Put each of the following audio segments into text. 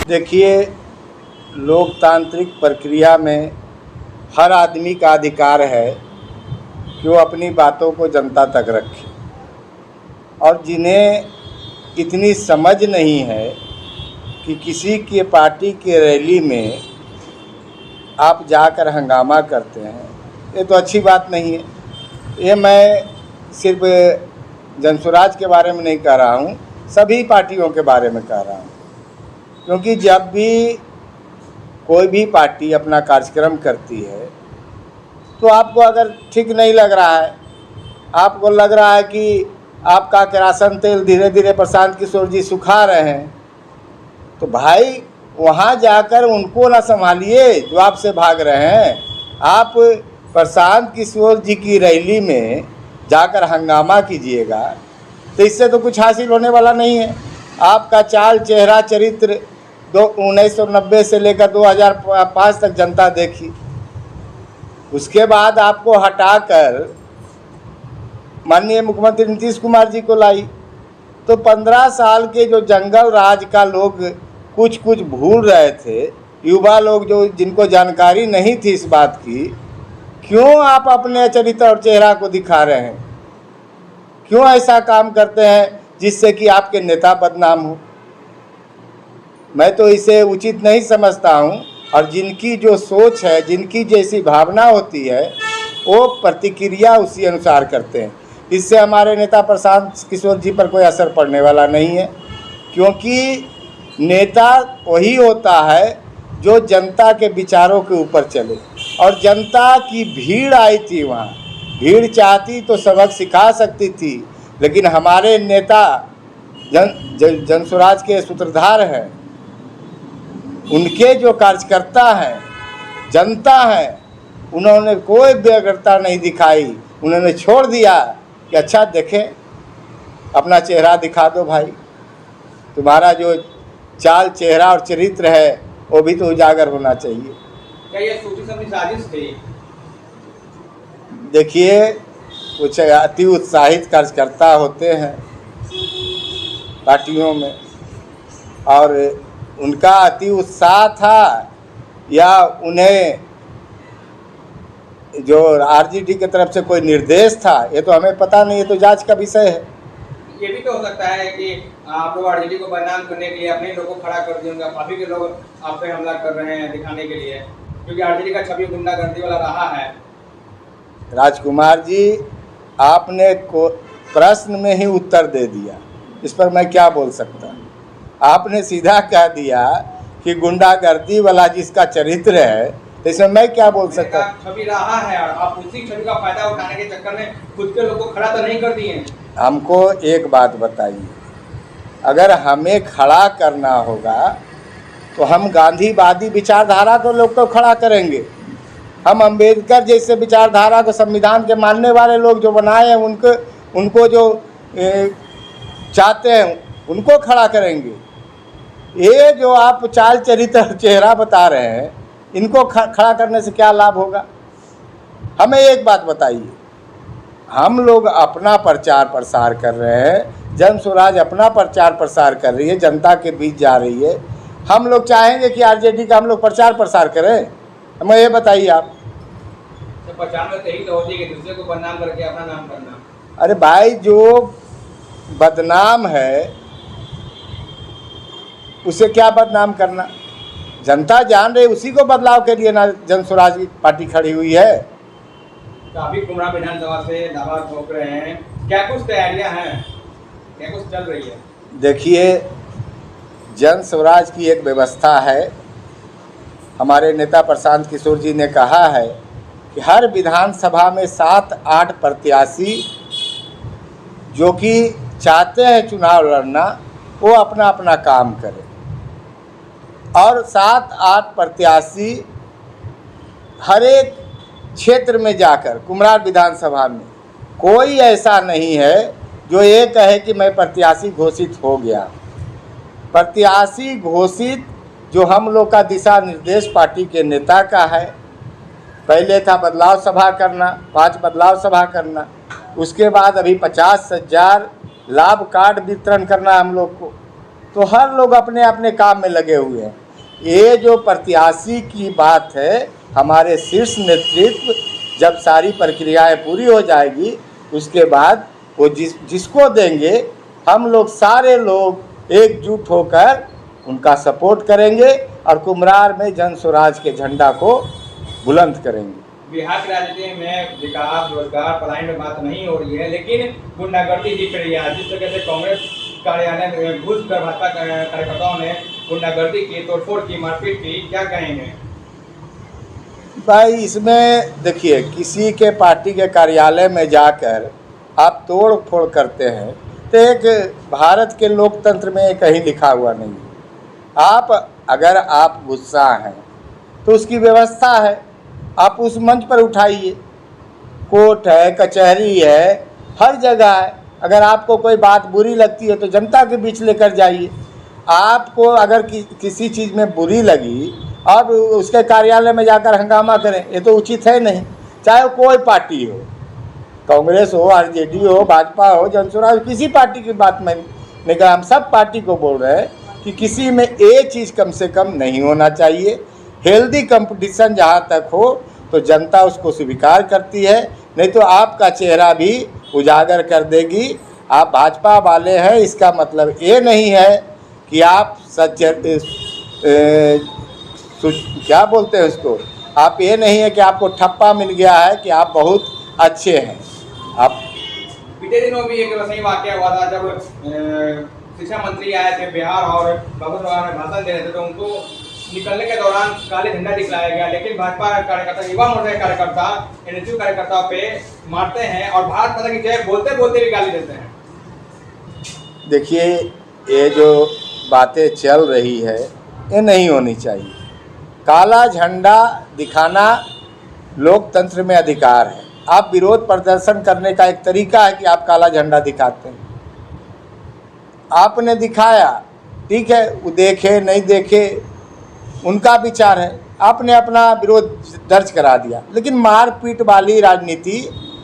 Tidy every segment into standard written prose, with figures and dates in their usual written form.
देखिए, लोकतांत्रिक प्रक्रिया में हर आदमी का अधिकार है कि वो अपनी बातों को जनता तक रखे, और जिन्हें इतनी समझ नहीं है कि किसी के पार्टी के रैली में आप जाकर हंगामा करते हैं, ये तो अच्छी बात नहीं है। ये मैं सिर्फ जनसुराज के बारे में नहीं कह रहा हूँ, सभी पार्टियों के बारे में कह रहा हूँ। क्योंकि जब भी कोई भी पार्टी अपना कार्यक्रम करती है तो आपको अगर ठीक नहीं लग रहा है, आपको लग रहा है कि आपका केरासन तेल धीरे धीरे प्रशांत किशोर जी सुखा रहे हैं, तो भाई वहाँ जाकर उनको ना संभालिए जो आपसे भाग रहे हैं। आप प्रशांत किशोर जी की रैली में जाकर हंगामा कीजिएगा तो इससे तो कुछ हासिल होने वाला नहीं है। आपका चाल चेहरा चरित्र 1990 से लेकर 2005 तक जनता देखी, उसके बाद आपको हटाकर माननीय मुख्यमंत्री नीतीश कुमार जी को लाई, तो 15 साल के जो जंगल राज का लोग कुछ भूल रहे थे, युवा लोग जो जिनको जानकारी नहीं थी इस बात की, क्यों आप अपने चरित्र और चेहरा को दिखा रहे हैं? क्यों ऐसा काम करते हैं जिससे कि आपके नेता बदनाम हो? मैं तो इसे उचित नहीं समझता हूं। और जिनकी जो सोच है, जिनकी जैसी भावना होती है, वो प्रतिक्रिया उसी अनुसार करते हैं। इससे हमारे नेता प्रशांत किशोर जी पर कोई असर पड़ने वाला नहीं है, क्योंकि नेता वही होता है जो जनता के विचारों के ऊपर चले। और जनता की भीड़ आई थी वहाँ, भीड़ चाहती तो सबक सिखा सकती थी, लेकिन हमारे नेता जनसुराज के सूत्रधार हैं, उनके जो कार्यकर्ता हैं, जनता है, उन्होंने कोई व्यग्रता नहीं दिखाई। उन्होंने छोड़ दिया कि अच्छा देखें, अपना चेहरा दिखा दो भाई, तुम्हारा जो चाल चेहरा और चरित्र है वो भी तो उजागर होना चाहिए। क्या ये सोची समझी साजिश थी? देखिए, कुछ अति उत्साहित कार्यकर्ता होते हैं पार्टियों में, और उनका अति उत्साह था या उन्हें जो आरजेडी की तरफ से कोई निर्देश था, ये तो हमें पता नहीं, ये तो जांच का विषय है। ये भी तो हो सकता है कि आप लोग आरजेडी को बदनाम करने के लिए अपने लोगों को खड़ा कर दिए, काफी के लोग आप पे हमला कर रहे हैं दिखाने के लिए, क्योंकि आरजेडी का छवि गुंडागर्दी वाला रहा है। राजकुमार जी, आपने को प्रश्न में ही उत्तर दे दिया, इस पर मैं क्या बोल सकता। आपने सीधा कह दिया कि गुंडागर्दी वाला जिसका चरित्र है, तो इसमें मैं क्या बोल सकता। छवि रहा है और आप उसी छवि का फायदा उठाने के चक्कर में खुद के लोगों को खड़ा तो नहीं कर दिए। हमको एक बात बताइए, अगर हमें खड़ा करना होगा तो हम गांधीवादी विचारधारा को लोग तो खड़ा करेंगे, हम अंबेडकर जैसे विचारधारा को, संविधान के मानने वाले लोग जो बनाए हैं उनको जो चाहते हैं उनको खड़ा करेंगे। ये जो आप चाल चरित्र चेहरा बता रहे हैं, इनको खड़ा करने से क्या लाभ होगा? हमें एक बात बताइए, हम लोग अपना प्रचार प्रसार कर रहे हैं, जनसुराज अपना प्रचार प्रसार कर रही है, जनता के बीच जा रही है। हम लोग चाहेंगे कि आरजेडी का हम लोग प्रचार प्रसार करें? हमें ये बताइए आप। तो प्रचार में यही तो होती है कि दूसरे को बदनाम करके अपना नाम करना। अरे भाई, जो बदनाम है उसे क्या बदनाम करना? जनता जान रही, उसी को बदलाव के लिए ना जनसुराज की पार्टी खड़ी हुई है। तो अभी कुमरा विधानसभा से दावा ठोक रहे हैं, क्या कुछ तैयारियां हैं, क्या कुछ चल रही है? देखिए, जनसुराज की एक व्यवस्था है। हमारे नेता प्रशांत किशोर जी ने कहा है कि हर विधानसभा में 7-8 प्रत्याशी जो कि चाहते हैं चुनाव लड़ना, वो अपना अपना काम करें, और 7-8 प्रत्याशी हर एक क्षेत्र में जाकर, कुमरार विधानसभा में कोई ऐसा नहीं है जो ये कहे कि मैं प्रत्याशी घोषित हो गया। प्रत्याशी घोषित जो हम लोग का दिशा निर्देश पार्टी के नेता का है। पहले था बदलाव सभा करना, 5 बदलाव सभा करना, उसके बाद अभी 50,000 लाभ कार्ड वितरण करना हम लोग को। तो हर लोग अपने अपने काम में लगे हुए हैं। ये जो प्रत्याशी की बात है, हमारे शीर्ष नेतृत्व जब सारी प्रक्रियाएं पूरी हो जाएगी उसके बाद वो जिसको देंगे, हम लोग सारे लोग एकजुट होकर उनका सपोर्ट करेंगे और कुम्हरार में जन स्वराज के झंडा को बुलंद करेंगे। बिहार की राजनीति में विकास, रोजगार, पलायन में बात नहीं हो रही है, लेकिन गुंडागर्दी दिख रही है। जिस तरह से कांग्रेस कार्यालय में घुस कर भाजपा कार्यकर्ताओं ने गुंडागर्दी की, तोड़फोड़ की, मारपीट की, क्या कहेंगे भाई? इसमें देखिए, किसी के पार्टी के कार्यालय में जाकर आप तोड़ फोड़ करते हैं तो एक भारत के लोकतंत्र में कहीं लिखा हुआ नहीं है। अगर आप गुस्सा हैं तो उसकी व्यवस्था है, आप उस मंच पर उठाइए। कोर्ट है, कचहरी है, हर जगह है। अगर आपको कोई बात बुरी लगती है तो जनता के बीच लेकर जाइए। आपको अगर किसी चीज़ में बुरी लगी और उसके कार्यालय में जाकर हंगामा करें, ये तो उचित है नहीं। चाहे कोई पार्टी हो, कांग्रेस हो, आरजेडी हो, भाजपा हो, जनसुराज, किसी पार्टी की बात में नहीं कहा। हम सब पार्टी को बोल रहे हैं कि किसी में ये चीज़ कम से कम नहीं होना चाहिए। हेल्दी कंपटीशन जहाँ तक हो तो जनता उसको स्वीकार करती है, नहीं तो आपका चेहरा भी उजागर कर देगी। आप भाजपा वाले हैं, इसका मतलब ये नहीं है कि आप क्या बोलते हैं उसको, आप ये नहीं है कि आपको ठप्पा मिल गया है कि आप बहुत अच्छे हैं। आप बीते दिनों भी एक सही वाकया हुआ था जब शिक्षा मंत्री आए थे बिहार और बाबू में भाषण दे रहे थे, तो उनको निकलने के दौरान काले झंडा दिखलाया गया। लेकिन भाजपा कार्यकर्ता, युवा मोर्चा के कार्यकर्ता एनएसयू कार्यकर्ताओं पे मारते हैं और भारत माता की जय बोलते बोलते भी गाली देते हैं। देखिए, ये जो बातें चल रही है ये नहीं होनी चाहिए। काला झंडा दिखाना लोकतंत्र में अधिकार है। आप विरोध प्रदर्शन करने का एक तरीका है कि आप काला झंडा दिखाते हैं। आपने दिखाया, ठीक है, वो देखे नहीं देखे उनका विचार है, आपने अपना विरोध दर्ज करा दिया। लेकिन मारपीट वाली राजनीति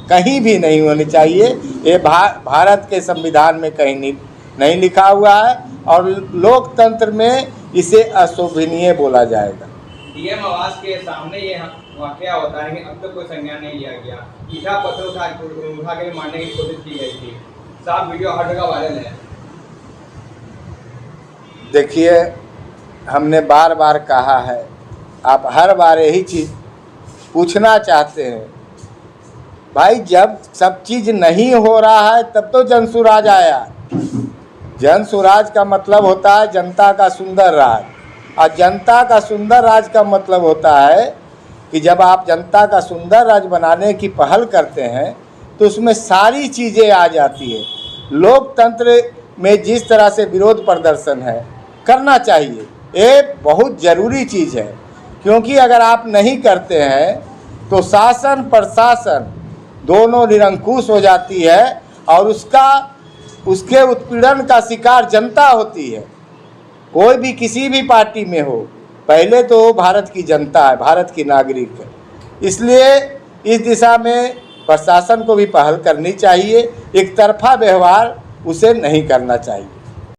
कहीं भी नहीं होनी चाहिए। ये भारत के संविधान में कहीं नहीं लिखा हुआ है और लोकतंत्र में इसे अशोभनीय बोला जाएगा। डीएम आवास के सामने ये वाकया होता है कि अब तक कोई संज्ञान नहीं लिया गया। ईटा पत्थर उठा के मारने की कोशिश की गई थी। साफ वीडियो हर जगह वायरल है। देखिए, हमने बार बार कहा है, आप हर बार यही चीज़ पूछना चाहते हैं। भाई, जब सब चीज़ नहीं हो रहा है तब तो जनसुराज आया। जनसुराज का मतलब होता है जनता का सुंदर राज, और जनता का सुंदर राज का मतलब होता है कि जब आप जनता का सुंदर राज बनाने की पहल करते हैं तो उसमें सारी चीज़ें आ जाती है। लोकतंत्र में जिस तरह से विरोध प्रदर्शन है करना चाहिए, ये बहुत ज़रूरी चीज़ है। क्योंकि अगर आप नहीं करते हैं तो शासन प्रशासन दोनों निरंकुश हो जाती है और उसके उत्पीड़न का शिकार जनता होती है। कोई भी किसी भी पार्टी में हो, पहले तो भारत की जनता है, भारत की नागरिक है। इसलिए इस दिशा में प्रशासन को भी पहल करनी चाहिए। एक तरफा व्यवहार उसे नहीं करना चाहिए।